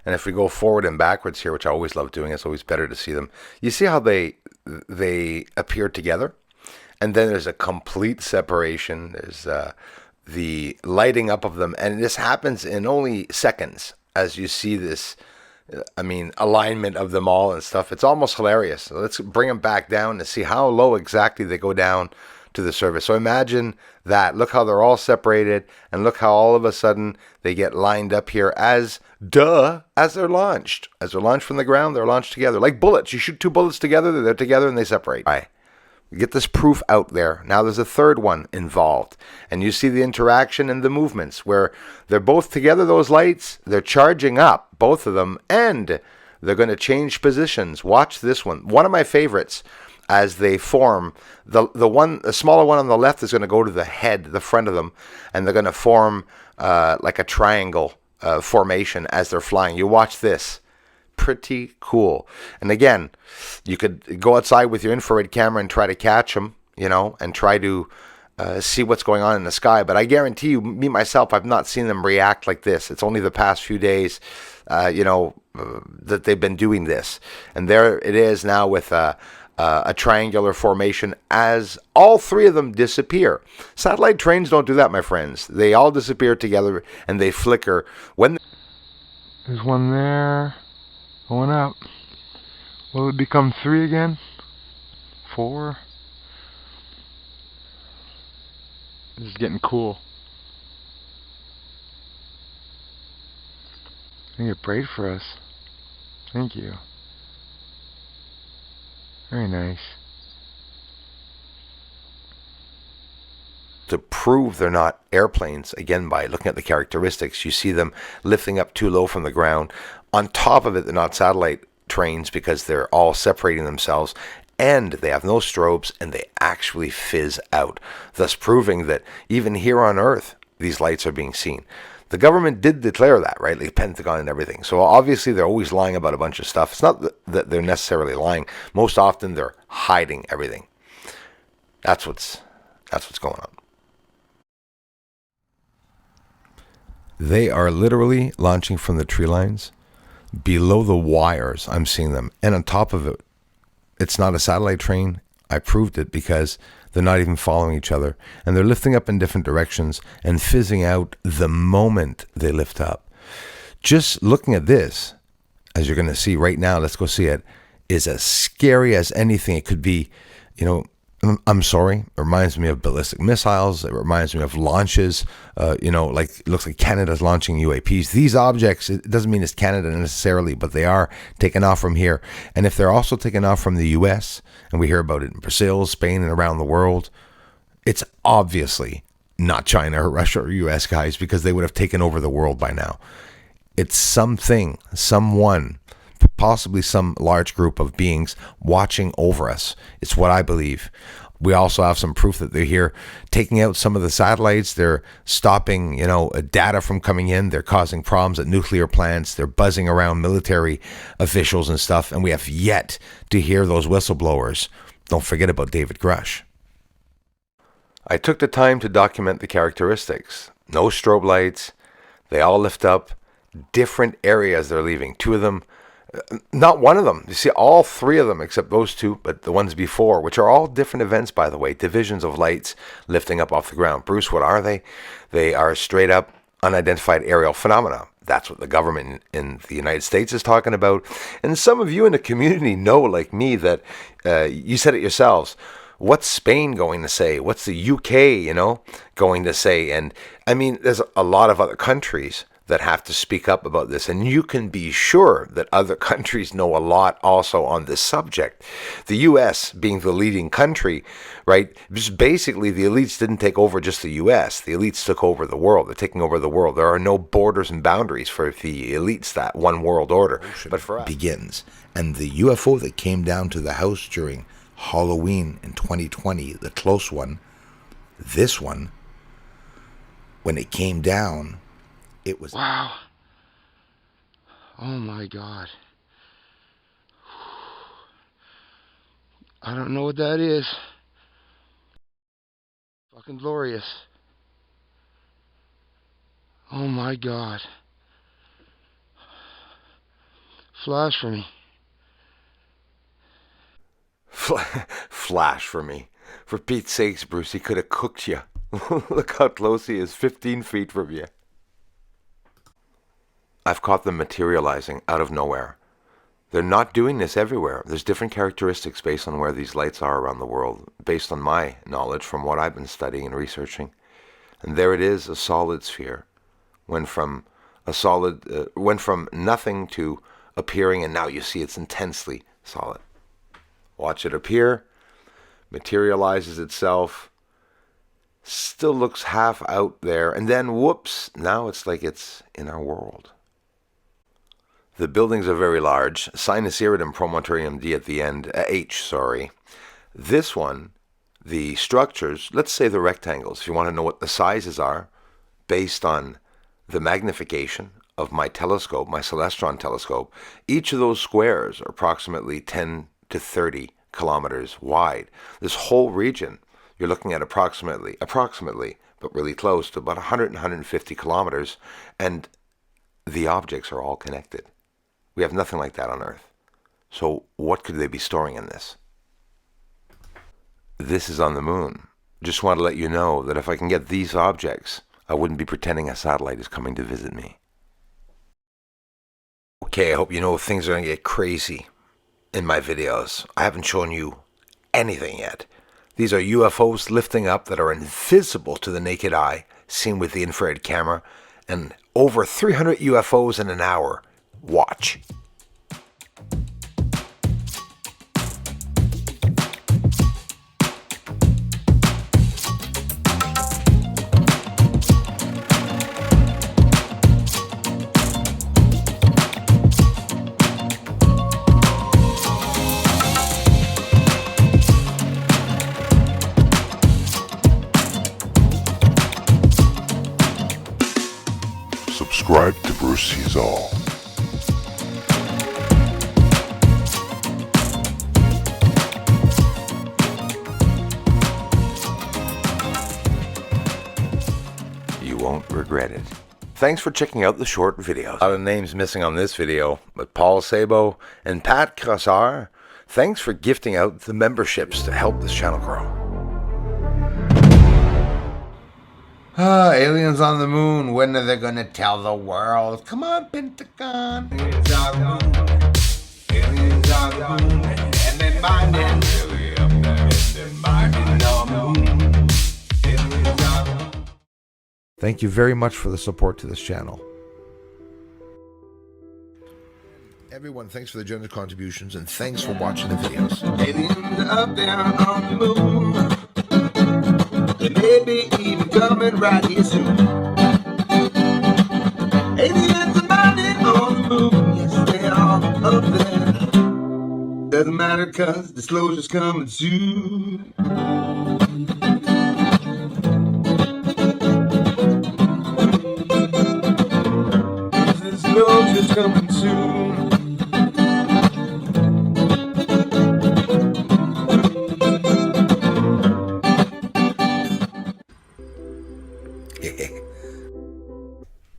And if we go forward and backwards here, which I always love doing, it's always better to see them. You see how they appear together? And then there's a complete separation. There's the lighting up of them. And this happens in only seconds as you see this, I mean, alignment of them all and stuff. It's almost hilarious. So let's bring them back down to see how low exactly they go down to the surface. So imagine that. Look how they're all separated, and look how all of a sudden they get lined up here as they're launched. As they're launched from the ground, they're launched together. Like bullets. You shoot two bullets together, they're together and they separate. All right. Get this proof out there. Now there's a third one involved. And you see the interaction and the movements where they're both together, those lights. They're charging up, both of them, and they're going to change positions. Watch this one. One of my favorites as they form. The smaller one on the left is going to go to the head, the front of them, and they're going to form like a triangle formation as they're flying. You watch this. Pretty cool. And again, you could go outside with your infrared camera and try to catch them, and try to see what's going on in the sky. But I guarantee you, me myself, I've not seen them react like this. It's only the past few days, that they've been doing this. And there it is now with a triangular formation as all three of them disappear. Satellite trains don't do that, my friends. They all disappear together and they flicker when. There's one there. Going up. Will it become 3 again? 4? This is getting cool. I think it prayed for us. Thank you. Very nice. To prove they're not airplanes, again, by looking at the characteristics, you see them lifting up too low from the ground. On top of it, they're not satellite trains because they're all separating themselves, and they have no strobes, and they actually fizz out, thus proving that even here on Earth, these lights are being seen. The government did declare that, right? The Pentagon and everything. So obviously they're always lying about a bunch of stuff. It's not that they're necessarily lying. Most often they're hiding everything. That's what's going on. They are literally launching from the tree lines. Below the wires, I'm seeing them. And on top of it, it's not a satellite train. I proved it because they're not even following each other. And they're lifting up in different directions and fizzing out the moment they lift up. Just looking at this, as you're going to see right now, let's go see it, is as scary as anything. It could be, I'm sorry, it reminds me of ballistic missiles. It reminds me of launches, like it looks like Canada's launching UAPs. These objects, it doesn't mean it's Canada necessarily, but they are taking off from here. And if they're also taking off from the US, and we hear about it in Brazil, Spain, and around the world, it's obviously not China or Russia or US, guys, because they would have taken over the world by now. It's something, someone, possibly some large group of beings watching over us. It's what I believe. We also have some proof that they're here taking out some of the satellites. They're stopping, data from coming in. They're causing problems at nuclear plants. They're buzzing around military officials and stuff. And we have yet to hear those whistleblowers. Don't forget about David Grush. I took the time to document the characteristics. No strobe lights. They all lift up. Different areas they're leaving. 2 of them. Not one of them. You see, all 3 of them, except those 2, but the ones before, which are all different events, by the way, divisions of lights lifting up off the ground. Bruce, what are they? They are straight up unidentified aerial phenomena. That's what the government in the United States is talking about. And some of you in the community know, like me, that you said it yourselves. What's Spain going to say? What's the UK, going to say? And I mean, there's a lot of other countries that have to speak up about this. And you can be sure that other countries know a lot also on this subject. The U.S. being the leading country, right? Just basically, the elites didn't take over just the U.S. The elites took over the world. They're taking over the world. There are no borders and boundaries for the elites, that one world order. But for us, begins. And the UFO that came down to the house during Halloween in 2020, the close one, this one, when it came down, it was... Wow. Oh my God. I don't know what that is. Fucking glorious. Oh my God. Flash for me. Flash for me. For Pete's sakes, Bruce, he could have cooked you. Look how close he is, 15 feet from you. I've caught them materializing out of nowhere. They're not doing this everywhere. There's different characteristics based on where these lights are around the world, based on my knowledge from what I've been studying and researching. And there it is, a solid sphere. Went from nothing to appearing, and now you see it's intensely solid. Watch it appear, materializes itself, still looks half out there, and then whoops, now it's like it's in our world. The buildings are very large, sinus iridum promontorium D at the end, H, sorry. This one, the structures, let's say the rectangles, if you want to know what the sizes are, based on the magnification of my telescope, my Celestron telescope, each of those squares are approximately 10 to 30 kilometers wide. This whole region, you're looking at approximately, but really close to about 100 and 150 kilometers, and the objects are all connected. We have nothing like that on Earth. So what could they be storing in this? This is on the moon. Just want to let you know that if I can get these objects, I wouldn't be pretending a satellite is coming to visit me. Okay, I hope you know things are going to get crazy in my videos. I haven't shown you anything yet. These are UFOs lifting up that are invisible to the naked eye, seen with the infrared camera, and over 300 UFOs in an hour. Watch. Subscribe to bruceseesall. You won't regret it. Thanks for checking out the short videos. A lot of names missing on this video, but Paul Sabo and Pat Crossar, thanks for gifting out the memberships to help this channel grow. Aliens on the moon. When are they gonna tell the world? Come on, Pentagon. Aliens on the moon. Aliens on the moon. And they're mining. Really up there. They're mining on the moon. Aliens on the moon. Thank you very much for the support to this channel. Everyone, thanks for the generous contributions and thanks for watching the videos. Aliens up there on the moon. They may be even coming right here soon. Aliens are mining on the moon. Yes, they are up there. Doesn't matter cause disclosure's coming soon. Disclosure's coming soon.